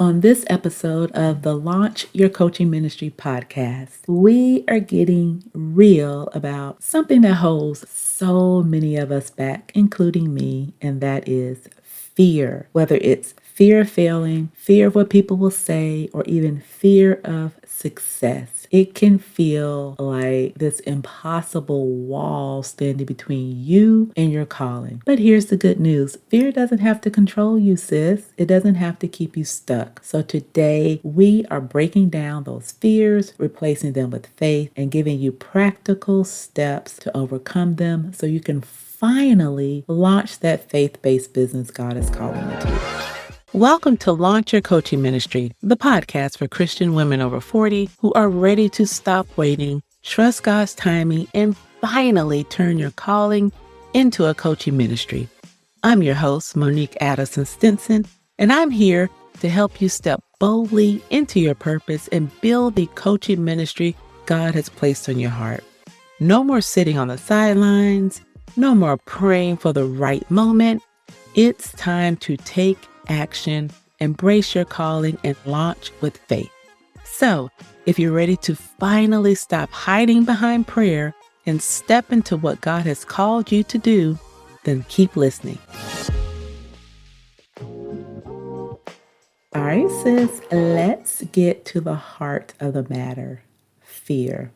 On this episode of the Launch Your Coaching Ministry podcast, we are getting real about something that holds so many of us back, including me, and that is fear. Whether it's fear of failing, fear of what people will say, or even fear of success. It can feel like this impossible wall standing between you and your calling. But here's the good news. Fear doesn't have to control you, sis. It doesn't have to keep you stuck. So today we are breaking down those fears, replacing them with faith, and giving you practical steps to overcome them so you can finally launch that faith-based business God is calling you to. Welcome to Launch Your Coaching Ministry, the podcast for Christian women over 40 who are ready to stop waiting, trust God's timing, and finally turn your calling into a coaching ministry. I'm your host, Monique Addison-Stinson, and I'm here to help you step boldly into your purpose and build the coaching ministry God has placed on your heart. No more sitting on the sidelines, no more praying for the right moment. It's time to take action, embrace your calling, and launch with faith. So, if you're ready to finally stop hiding behind prayer and step into what God has called you to do, then keep listening. All right, sis, let's get to the heart of the matter, fear.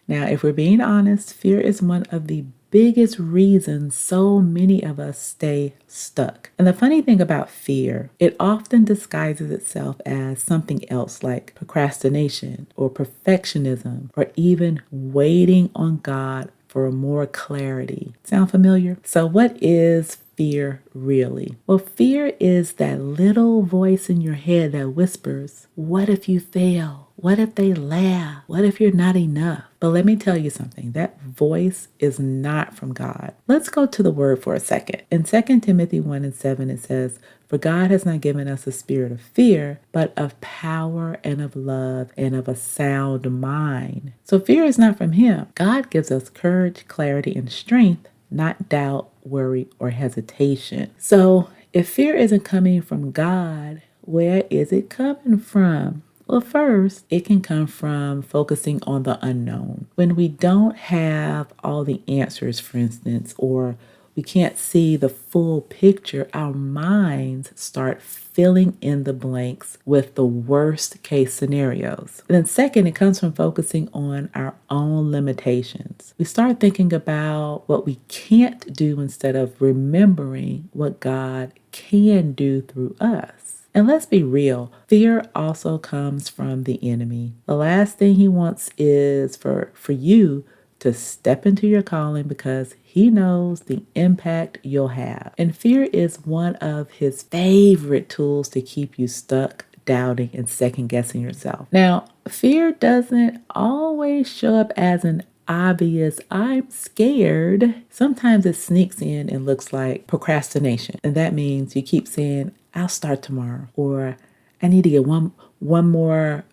Now, if we're being honest, fear is one of the biggest reasons so many of us stay stuck. And the funny thing about fear, it often disguises itself as something else like procrastination or perfectionism or even waiting on God for more clarity. Sound familiar? So what is fear really? Well, fear is that little voice in your head that whispers, what if you fail? What if they laugh? What if you're not enough? But let me tell you something, that voice is not from God. Let's go to the word for a second. In 2 Timothy 1:7, it says, for God has not given us a spirit of fear, but of power and of love and of a sound mind. So fear is not from Him. God gives us courage, clarity, and strength, not doubt, worry, or hesitation. So if fear isn't coming from God, where is it coming from? Well, first, it can come from focusing on the unknown. When we don't have all the answers, for instance, or we can't see the full picture, our minds start filling in the blanks with the worst case scenarios. And then second, it comes from focusing on our own limitations. We start thinking about what we can't do instead of remembering what God can do through us. And let's be real, fear also comes from the enemy. The last thing he wants is for you to step into your calling because he knows the impact you'll have. And fear is one of his favorite tools to keep you stuck, doubting, and second guessing yourself. Now, fear doesn't always show up as an obvious, I'm scared. Sometimes it sneaks in and looks like procrastination. And that means you keep saying, I'll start tomorrow, or I need to get one more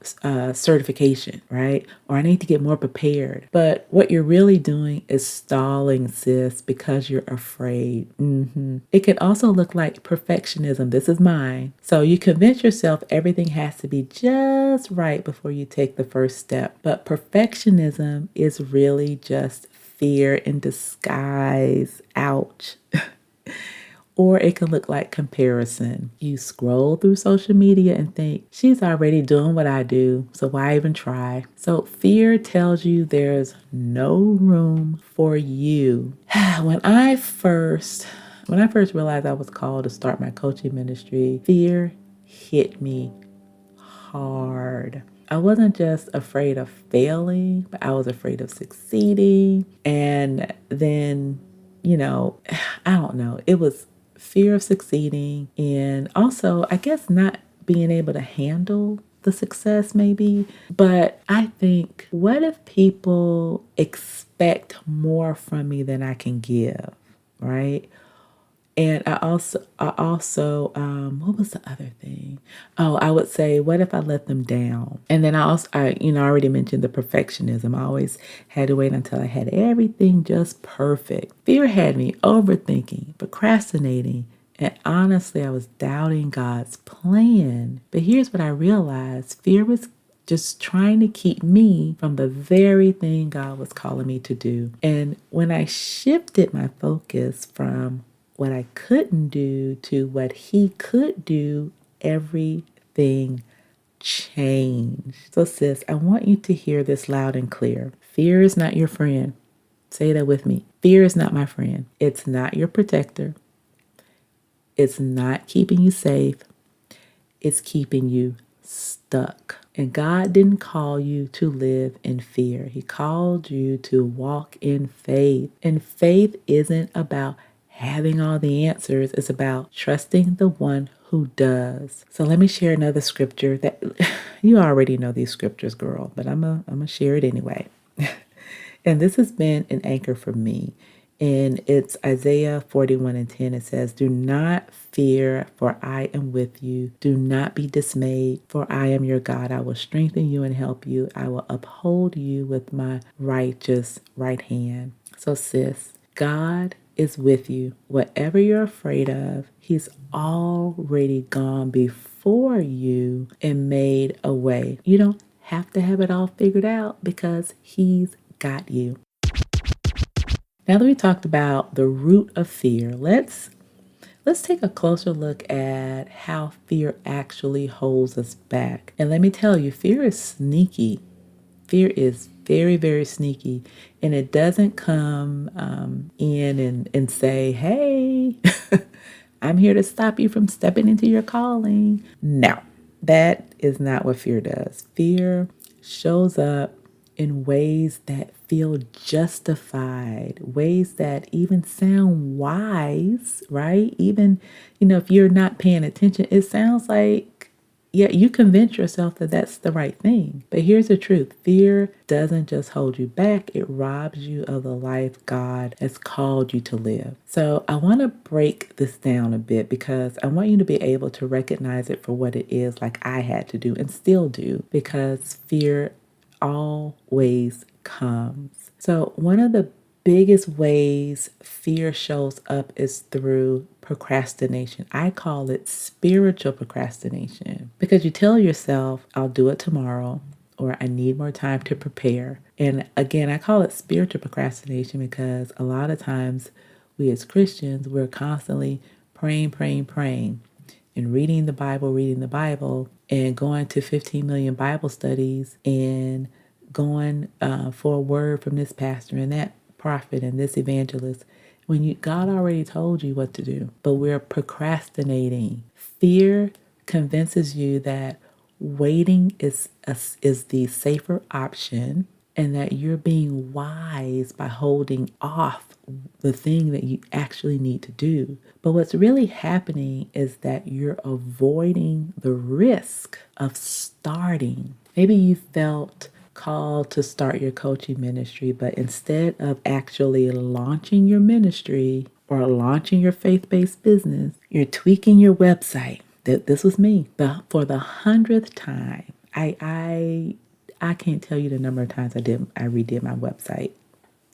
certification, right? Or I need to get more prepared. But what you're really doing is stalling, sis, because you're afraid. It can also look like perfectionism. This is mine. So you convince yourself everything has to be just right before you take the first step. But perfectionism is really just fear in disguise. Ouch. Or it can look like comparison. You scroll through social media and think, she's already doing what I do, so why even try? So fear tells you there's no room for you. When I first realized I was called to start my coaching ministry, fear hit me hard. I wasn't just afraid of failing, but I was afraid of succeeding. And then, I don't know, it was fear of succeeding, and also, I guess, not being able to handle the success maybe. But I think, what if people expect more from me than I can give, right? And I also, what was the other thing? Oh, I would say, what if I let them down? And then I already mentioned the perfectionism. I always had to wait until I had everything just perfect. Fear had me overthinking, procrastinating, And honestly, I was doubting God's plan. But here's what I realized: fear was just trying to keep me from the very thing God was calling me to do. And when I shifted my focus from what I couldn't do to what He could do, everything changed. So, sis, I want you to hear this loud and clear. Fear is not your friend. Say that with me. Fear is not my friend. It's not your protector. It's not keeping you safe. It's keeping you stuck. And God didn't call you to live in fear. He called you to walk in faith. And faith isn't about having all the answers. It's about trusting the one who does. So let me share another scripture that you already know these scriptures, girl, but I'm gonna share it anyway. And this has been an anchor for me. And it's Isaiah 41:10. It says, "Do not fear, for I am with you. Do not be dismayed, for I am your God. I will strengthen you and help you. I will uphold you with my righteous right hand." So, sis, God is with you. Whatever you're afraid of, He's already gone before you and made a way. You don't have to have it all figured out because He's got you. Now that we talked about the root of fear, let's take a closer look at how fear actually holds us back. And let me tell you, fear is sneaky. Fear is very, very sneaky. And it doesn't come in and say, "Hey, I'm here to stop you from stepping into your calling." No, that is not what fear does. Fear shows up in ways that feel justified, ways that even sound wise, right? Even, if you're not paying attention, it sounds like, yeah, you convince yourself that that's the right thing. But here's the truth: fear doesn't just hold you back, it robs you of the life God has called you to live. So I want to break this down a bit because I want you to be able to recognize it for what it is, like I had to do and still do, because fear always comes. So one of the biggest ways fear shows up is through procrastination. I call it spiritual procrastination because you tell yourself, "I'll do it tomorrow," or "I need more time to prepare." And again, I call it spiritual procrastination because a lot of times we as Christians, we're constantly praying, and reading the Bible, and going to 15 million Bible studies and going for a word from this pastor and that prophet and this evangelist when God already told you what to do, but we're procrastinating. Fear convinces you that waiting is the safer option and that you're being wise by holding off the thing that you actually need to do. But what's really happening is that you're avoiding the risk of starting. Maybe you felt called to start your coaching ministry, but instead of actually launching your ministry or launching your faith-based business, you're tweaking your website. This was me. But for the 100th time, I can't tell you the number of times I redid my website.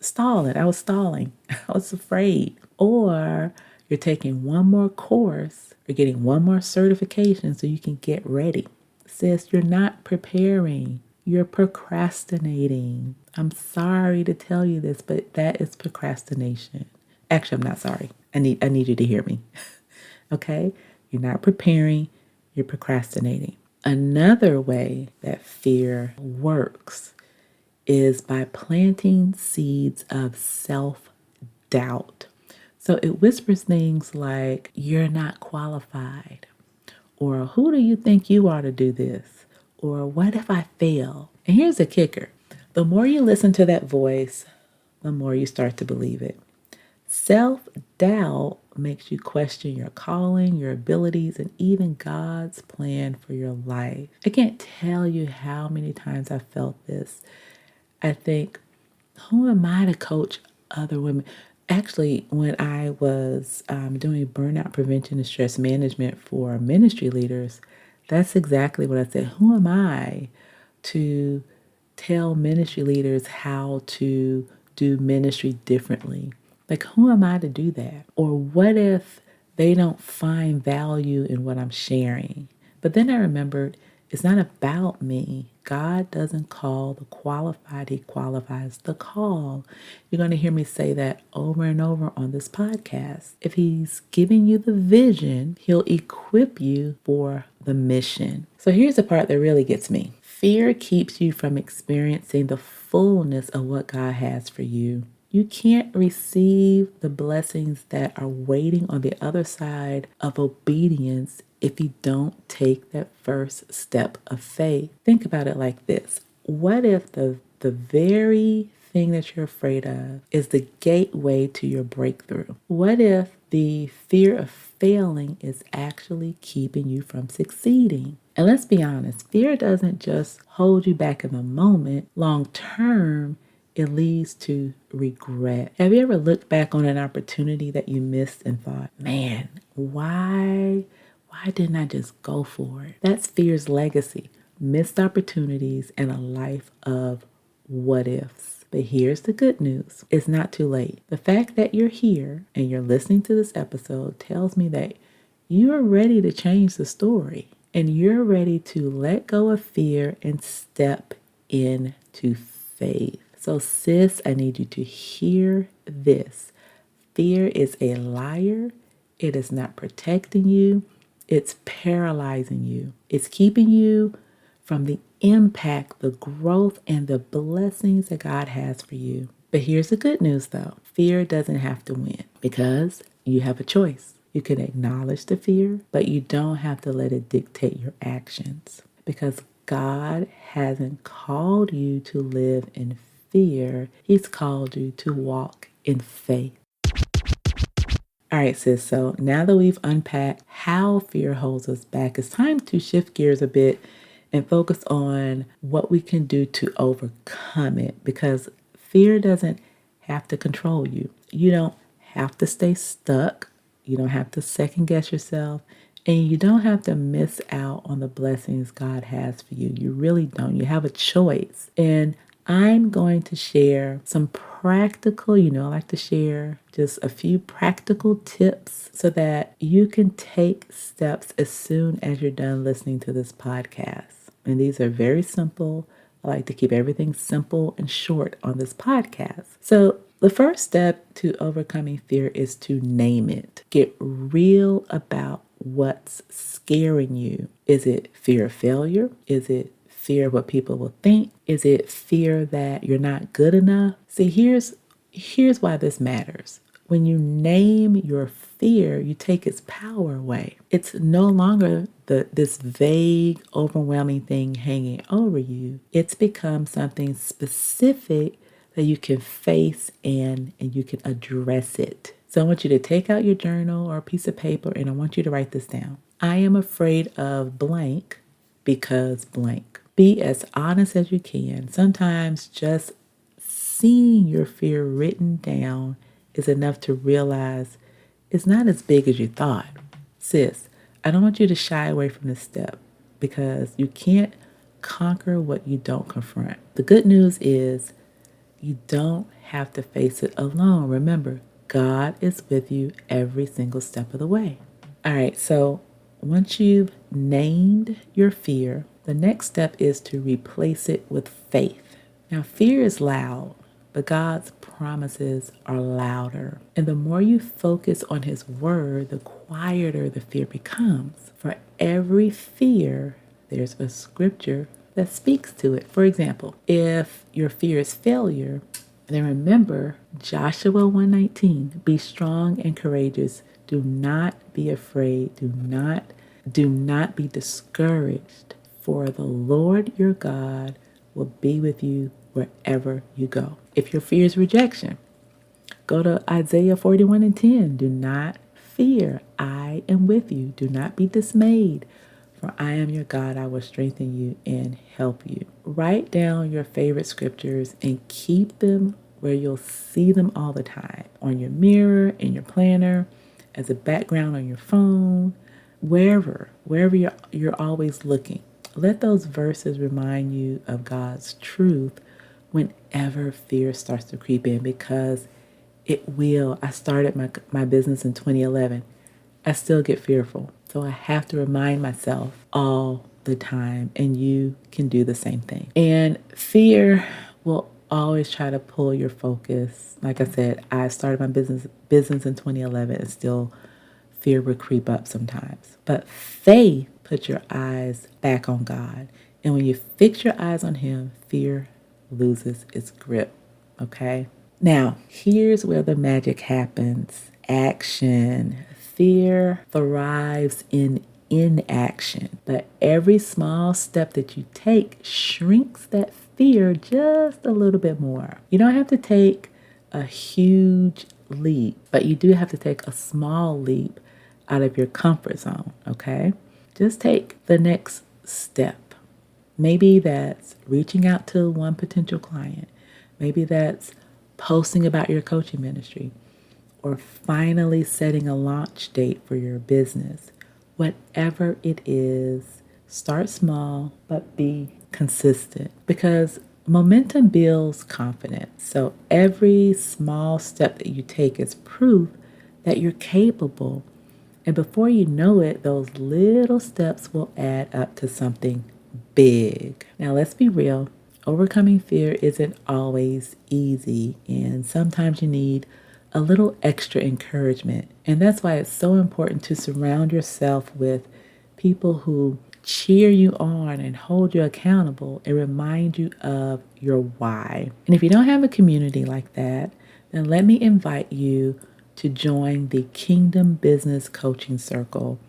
I was stalling. I was afraid. Or you're taking one more course or getting one more certification so you can get ready. Sis, you're not preparing. You're procrastinating. I'm sorry to tell you this, but that is procrastination. Actually, I'm not sorry. I need you to hear me. Okay? You're not preparing, you're procrastinating. Another way that fear works is by planting seeds of self-doubt. So it whispers things like, "You're not qualified," or "Who do you think you are to do this?" or "What if I fail?" And here's the kicker: the more you listen to that voice, the more you start to believe it. Self-doubt makes you question your calling, your abilities, and even God's plan for your life. I can't tell you how many times I felt this. I think, who am I to coach other women? Actually, when I was doing burnout prevention and stress management for ministry leaders, that's exactly what I said. Who am I to tell ministry leaders how to do ministry differently? Like, who am I to do that? Or what if they don't find value in what I'm sharing. But then I remembered it's not about me. God doesn't call the qualified, He qualifies the call. You're going to hear me say that over and over on this podcast. If He's giving you the vision, He'll equip you for the mission. So here's the part that really gets me. Fear keeps you from experiencing the fullness of what God has for you. You can't receive the blessings that are waiting on the other side of obedience if you don't take that first step of faith. Think about it like this. What if the very thing that you're afraid of is the gateway to your breakthrough? What if the fear of failing is actually keeping you from succeeding? And let's be honest, fear doesn't just hold you back in the moment. Long term, it leads to regret. Have you ever looked back on an opportunity that you missed and thought, man, why didn't I just go for it? That's fear's legacy. Missed opportunities and a life of what ifs. But here's the good news. It's not too late. The fact that you're here and you're listening to this episode tells me that you are ready to change the story and you're ready to let go of fear and step into faith. So sis, I need you to hear this. Fear is a liar. It is not protecting you. It's paralyzing you. It's keeping you from the impact, the growth, and the blessings that God has for you. But here's the good news though. Fear doesn't have to win because you have a choice. You can acknowledge the fear, but you don't have to let it dictate your actions because God hasn't called you to live in fear. He's called you to walk in faith. All right, sis. So now that we've unpacked how fear holds us back, it's time to shift gears a bit and focus on what we can do to overcome it because fear doesn't have to control you. You don't have to stay stuck. You don't have to second guess yourself. And you don't have to miss out on the blessings God has for you. You really don't. You have a choice. And I'm going to share some practical, I like to share just a few practical tips so that you can take steps as soon as you're done listening to this podcast. And these are very simple. I like to keep everything simple and short on this podcast. So the first step to overcoming fear is to name it. Get real about what's scaring you. Is it fear of failure? Is it fear of what people will think? Is it fear that you're not good enough? See, here's why this matters. When you name your fear, you take its power away. It's no longer this vague, overwhelming thing hanging over you. It's become something specific that you can face and you can address it. So I want you to take out your journal or a piece of paper and I want you to write this down. I am afraid of blank because blank. Be as honest as you can. Sometimes just seeing your fear written down is enough to realize it's not as big as you thought. Sis, I don't want you to shy away from this step because you can't conquer what you don't confront. The good news is you don't have to face it alone. Remember, God is with you every single step of the way. All right, so once you've named your fear, the next step is to replace it with faith. Now, fear is loud, but God's promises are louder. And the more you focus on His word, the quieter the fear becomes. For every fear, there's a scripture that speaks to it. For example, if your fear is failure, then remember Joshua 1:19, be strong and courageous. Do not be afraid. Do not be discouraged. For the Lord your God will be with you wherever you go. If your fear is rejection, go to Isaiah 41:10. Do not fear. I am with you. Do not be dismayed. For I am your God. I will strengthen you and help you. Write down your favorite scriptures and keep them where you'll see them all the time. On your mirror, in your planner, as a background on your phone, wherever you're always looking. Let those verses remind you of God's truth whenever fear starts to creep in because it will. I started my business in 2011. I still get fearful. So I have to remind myself all the time, and you can do the same thing. And fear will always try to pull your focus. Like I said, I started my business in 2011, and still fear will creep up sometimes. But faith puts your eyes back on God. And when you fix your eyes on Him, fear loses its grip. Okay? Now, here's where the magic happens. Action. Fear thrives in inaction, but every small step that you take shrinks that fear just a little bit more. You don't have to take a huge leap, but you do have to take a small leap out of your comfort zone, okay? Just take the next step. Maybe that's reaching out to one potential client. Maybe that's posting about your coaching ministry, or finally setting a launch date for your business. Whatever it is, start small but be consistent, because momentum builds confidence. So every small step that you take is proof that you're capable. And before you know it, those little steps will add up to something big. Now, let's be real. Overcoming fear isn't always easy, and sometimes you need a little extra encouragement. And that's why it's so important to surround yourself with people who cheer you on and hold you accountable and remind you of your why. And if you don't have a community like that, then let me invite you to join the Kingdom Business Coaching Circle.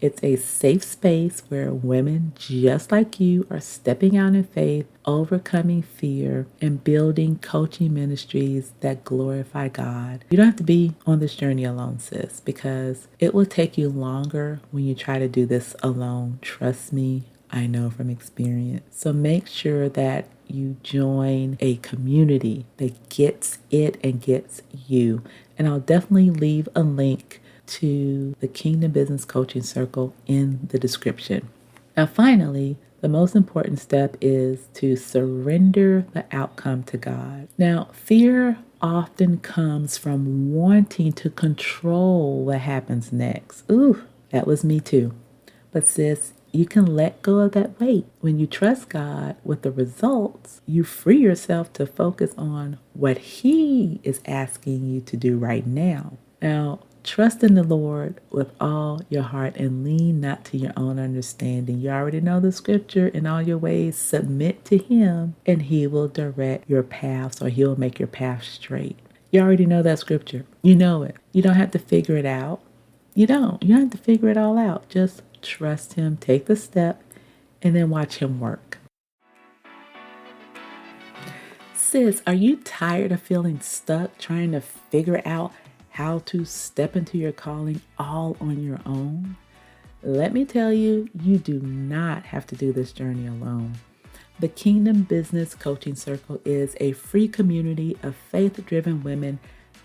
It's a safe space where women just like you are stepping out in faith, overcoming fear, and building coaching ministries that glorify God. You don't have to be on this journey alone, sis, because it will take you longer when you try to do this alone. Trust me, I know from experience. So make sure that you join a community that gets it and gets you. And I'll definitely leave a link to the Kingdom Business Coaching Circle in the description. Now, finally, the most important step is to surrender the outcome to God. Now, fear often comes from wanting to control what happens next. Ooh, that was me too. But sis, you can let go of that weight. When you trust God with the results, you free yourself to focus on what He is asking you to do right now. Now, trust in the Lord with all your heart and lean not to your own understanding. You already know the scripture. In all your ways, submit to Him, and He will direct your paths, or He'll make your path straight. You already know that scripture. You know it. You don't have to figure it out. You don't. You don't have to figure it all out. Just trust Him, take the step, and then watch Him work. Sis, are you tired of feeling stuck trying to figure out how to step into your calling all on your own? Let me tell you, you do not have to do this journey alone. The Kingdom Business Coaching Circle is a free community of faith-driven women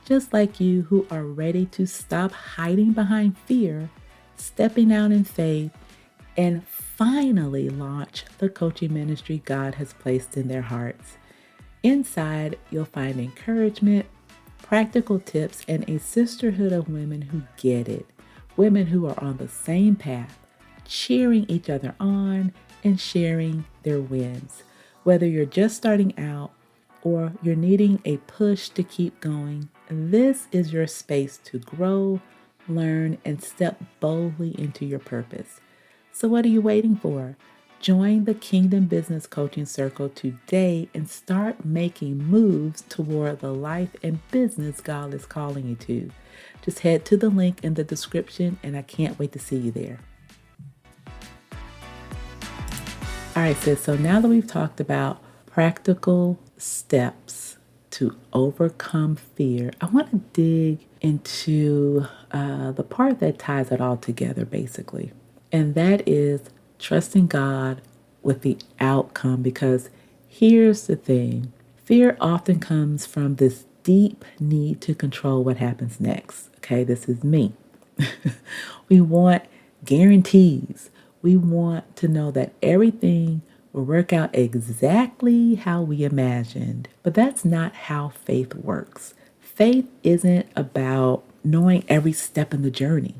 just like you who are ready to stop hiding behind fear, stepping out in faith, and finally launch the coaching ministry God has placed in their hearts. Inside, you'll find encouragement, practical tips, and a sisterhood of women who get it. Women who are on the same path, cheering each other on and sharing their wins. Whether you're just starting out or you're needing a push to keep going, this is your space to grow, learn, and step boldly into your purpose. So what are you waiting for? Join the Kingdom Business Coaching Circle today and start making moves toward the life and business God is calling you to. Just head to the link in the description, and I can't wait to see you there. All right, sis, so now that we've talked about practical steps to overcome fear, I want to dig into the part that ties it all together, basically. And that is trusting God with the outcome, because here's the thing. Fear often comes from this deep need to control what happens next. Okay, this is me. We want guarantees. We want to know that everything will work out exactly how we imagined. But that's not how faith works. Faith isn't about knowing every step in the journey.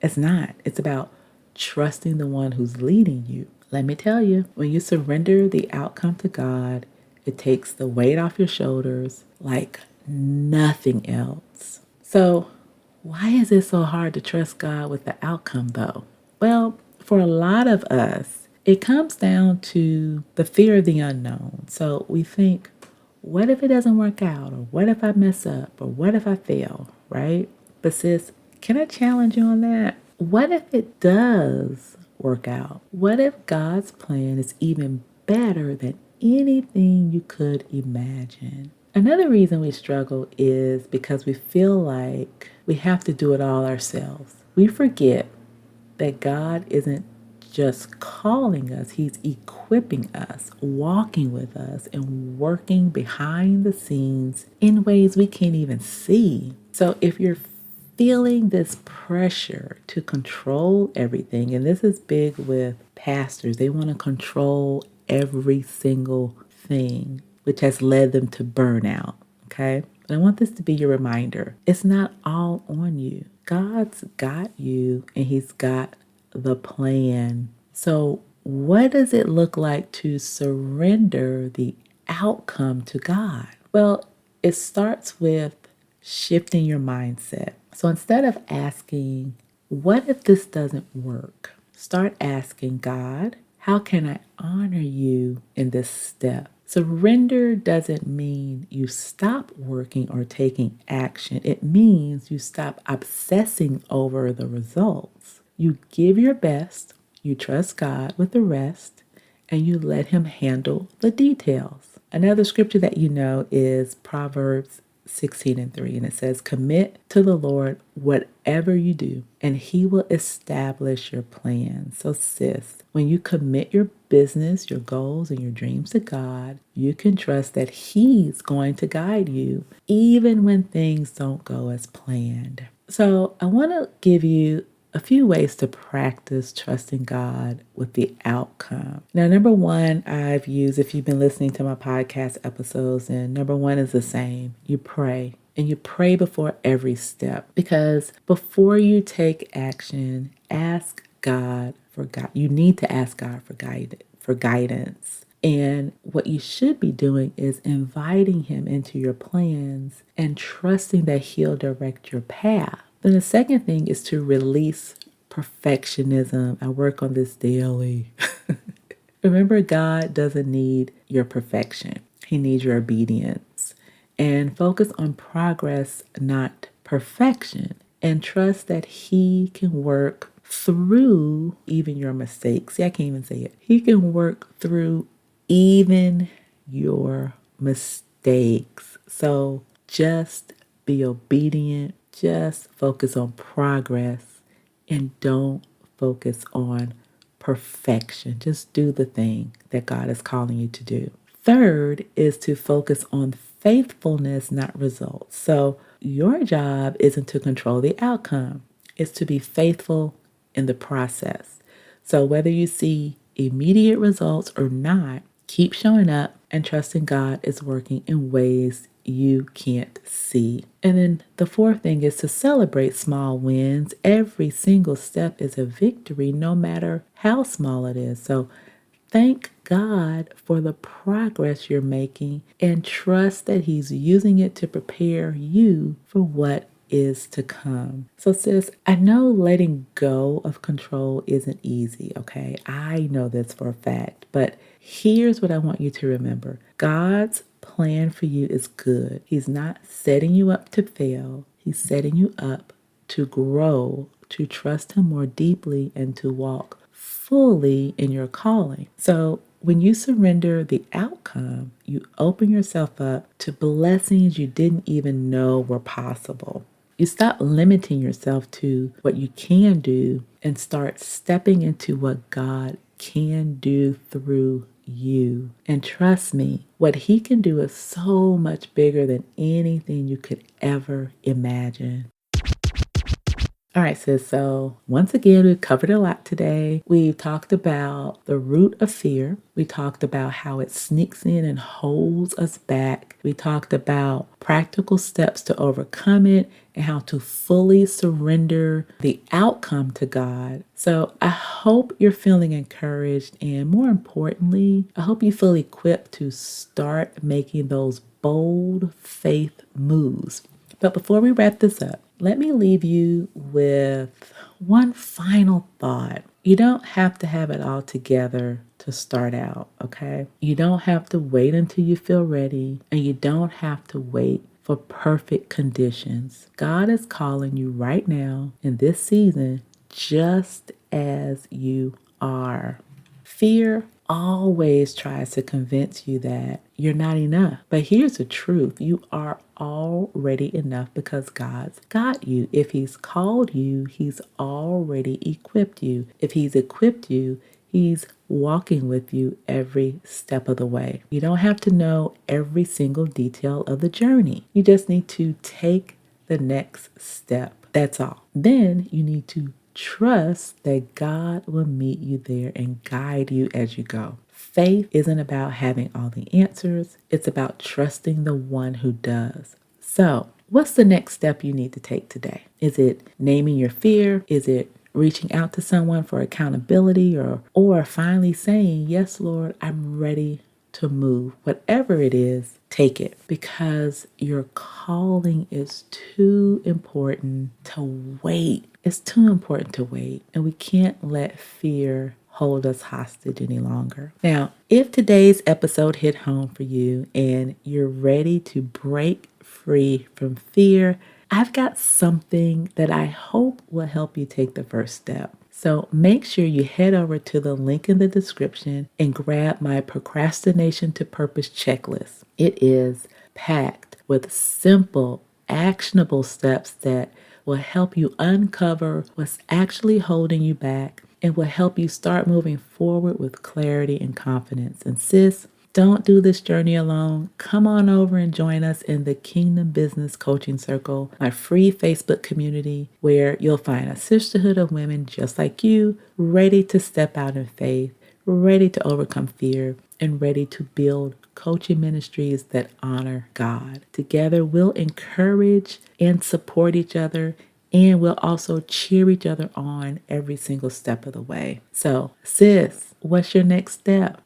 It's not. It's about trusting the one who's leading you. Let me tell you, when you surrender the outcome to God, it takes the weight off your shoulders like nothing else. So, why is it so hard to trust God with the outcome, though? Well, for a lot of us, it comes down to the fear of the unknown. So we think, what if it doesn't work out? Or what if I mess up? Or what if I fail? Right? But sis, can I challenge you on that? What if it does work out? What if God's plan is even better than anything you could imagine? Another reason we struggle is because we feel like we have to do it all ourselves. We forget that God isn't just calling us, He's equipping us, walking with us, and working behind the scenes in ways we can't even see. So if you're feeling this pressure to control everything, and this is big with pastors, they want to control every single thing, which has led them to burnout. Okay? But I want this to be your reminder. It's not all on you. God's got you and He's got the plan. So, what does it look like to surrender the outcome to God? Well, it starts with shifting your mindset. So, instead of asking, what if this doesn't work? Start asking, God, how can I honor you in this step? Surrender doesn't mean you stop working or taking action. It means you stop obsessing over the results. You give your best, you trust God with the rest, and you let Him handle the details. Another scripture that you know is Proverbs 16:3, and it says, commit to the Lord whatever you do, and He will establish your plans. So sis, when you commit your business, your goals, and your dreams to God, you can trust that He's going to guide you, even when things don't go as planned. So I want to give you a few ways to practice trusting God with the outcome. Now, number one, I've used, if you've been listening to my podcast episodes, and number one is the same. You pray. And you pray before every step, because before you take action, ask God for God. You need to ask God for guidance. And what you should be doing is inviting Him into your plans and trusting that He'll direct your path. Then the second thing is to release perfectionism. I work on this daily. Remember, God doesn't need your perfection. He needs your obedience. And focus on progress, not perfection. And trust that He can work through even your mistakes. See, I can't even say it. He can work through even your mistakes. So just be obedient. Just focus on progress and don't focus on perfection. Just do the thing that God is calling you to do. Third is to focus on faithfulness, not results. So your job isn't to control the outcome. It's to be faithful in the process. So whether you see immediate results or not, keep showing up and trusting God is working in ways you can't see. And then the fourth thing is to celebrate small wins. Every single step is a victory, no matter how small it is. So thank God for the progress you're making and trust that He's using it to prepare you for what is to come. So sis, I know letting go of control isn't easy, okay? I know this for a fact, but here's what I want you to remember. God's plan for you is good. He's not setting you up to fail. He's setting you up to grow, to trust Him more deeply, and to walk fully in your calling. So when you surrender the outcome, you open yourself up to blessings you didn't even know were possible. You stop limiting yourself to what you can do and start stepping into what God can do through you. And trust me, what He can do is so much bigger than anything you could ever imagine. All right, sis. So, once again, we've covered a lot today. We've talked about the root of fear. We talked about how it sneaks in and holds us back. We talked about practical steps to overcome it and how to fully surrender the outcome to God. So, I hope you're feeling encouraged. And more importantly, I hope you feel equipped to start making those bold faith moves. But before we wrap this up, let me leave you with one final thought. You don't have to have it all together to start out, okay? You don't have to wait until you feel ready, and you don't have to wait for perfect conditions. God is calling you right now in this season just as you are. Fear always tries to convince you that you're not enough. But here's the truth: you are already enough because God's got you. If He's called you, He's already equipped you. If He's equipped you, He's walking with you every step of the way. You don't have to know every single detail of the journey. You just need to take the next step. That's all. Then you need to trust that God will meet you there and guide you as you go. Faith isn't about having all the answers, it's about trusting the one who does. So, what's the next step you need to take today? Is it naming your fear? Is it reaching out to someone for accountability, or finally saying, "Yes, Lord, I'm ready to move"? Whatever it is, take it, because your calling is too important to wait. It's too important to wait, and we can't let fear hold us hostage any longer. Now, if today's episode hit home for you and you're ready to break free from fear, I've got something that I hope will help you take the first step. So make sure you head over to the link in the description and grab my Procrastination to Purpose checklist. It is packed with simple, actionable steps that will help you uncover what's actually holding you back and will help you start moving forward with clarity and confidence. And sis, don't do this journey alone. Come on over and join us in the Kingdom Business Coaching Circle, my free Facebook community, where you'll find a sisterhood of women just like you, ready to step out in faith, ready to overcome fear, and ready to build coaching ministries that honor God. Together, we'll encourage and support each other, and we'll also cheer each other on every single step of the way. So, sis, what's your next step?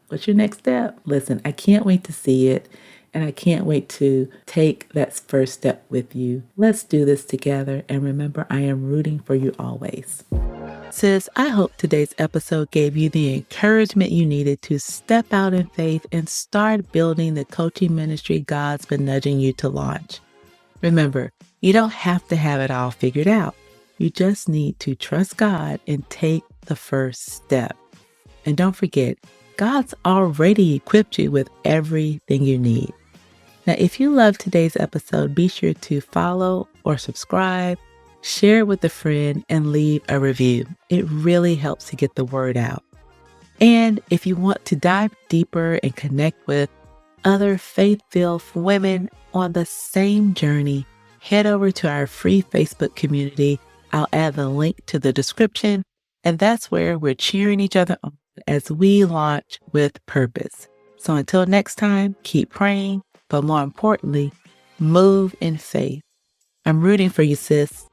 What's your next step? Listen, I can't wait to see it, and I can't wait to take that first step with you. Let's do this together, and remember, I am rooting for you always. Sis, I hope today's episode gave you the encouragement you needed to step out in faith and start building the coaching ministry God's been nudging you to launch. Remember, you don't have to have it all figured out. You just need to trust God and take the first step. And don't forget, God's already equipped you with everything you need. Now, if you loved today's episode, be sure to follow or subscribe, share it with a friend, and leave a review. It really helps to get the word out. And if you want to dive deeper and connect with other faith-filled women on the same journey, head over to our free Facebook community. I'll add the link to the description, and that's where we're cheering each other on as we launch with purpose. So until next time, keep praying, but more importantly, move in faith. I'm rooting for you, sis.